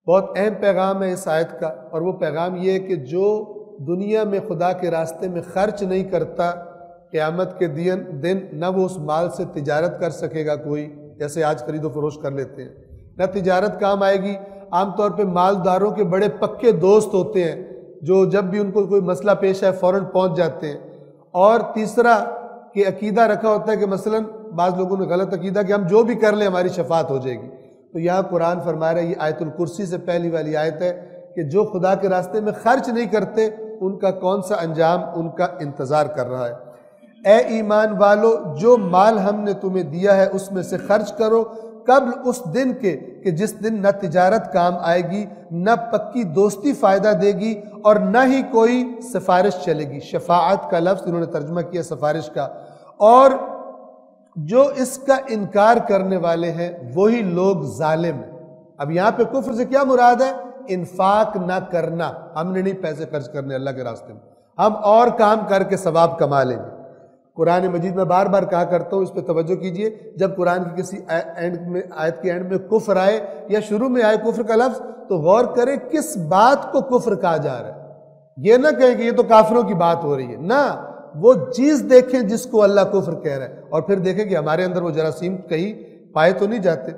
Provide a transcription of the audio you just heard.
بہت اہم پیغام ہے اس آیت کا، اور وہ پیغام یہ ہے کہ جو دنیا میں خدا کے راستے میں خرچ نہیں کرتا، قیامت کے دن نہ وہ اس مال سے تجارت کر سکے گا کوئی، جیسے آج خرید و فروخت کر لیتے ہیں، نہ تجارت کام آئے گی۔ عام طور پہ مالداروں کے بڑے پکے دوست ہوتے ہیں جو جب بھی ان کو کوئی مسئلہ پیش آئے فوراً پہنچ جاتے ہیں۔ اور تیسرا کہ عقیدہ رکھا ہوتا ہے کہ مثلاً بعض لوگوں نے غلط عقیدہ کہ ہم جو بھی کر لیں ہماری شفاعت ہو جائے گی۔ تو یہاں قرآن فرما رہا ہے، یہ آیت الکرسی سے پہلی والی آیت ہے کہ جو خدا کے راستے میں خرچ نہیں کرتے ان کا کون سا انجام ان کا انتظار کر رہا ہے۔ اے ایمان والو، جو مال ہم نے تمہیں دیا ہے اس میں سے خرچ کرو قبل اس دن کے کہ جس دن نہ تجارت کام آئے گی، نہ پکی دوستی فائدہ دے گی، اور نہ ہی کوئی سفارش چلے گی۔ شفاعت کا لفظ انہوں نے ترجمہ کیا سفارش کا۔ اور جو اس کا انکار کرنے والے ہیں وہی لوگ ظالم ہیں۔ اب یہاں پہ کفر سے کیا مراد ہے؟ انفاق نہ کرنا، ہم نے نہیں پیسے خرچ کرنے اللہ کے راستے میں، ہم اور کام کر کے ثواب کما لیں گے۔ قرآن مجید میں بار بار کہا کرتا ہوں، اس پہ توجہ کیجئے، جب قرآن کی کسی آیت کے اینڈ میں کفر آئے یا شروع میں آئے کفر کا لفظ تو غور کریں کس بات کو کفر کہا جا رہا ہے۔ یہ نہ کہیں کہ یہ تو کافروں کی بات ہو رہی ہے، نہ، وہ چیز دیکھیں جس کو اللہ کفر کہہ رہا ہے، اور پھر دیکھیں کہ ہمارے اندر وہ جراثیم کہیں پائے تو نہیں جاتے۔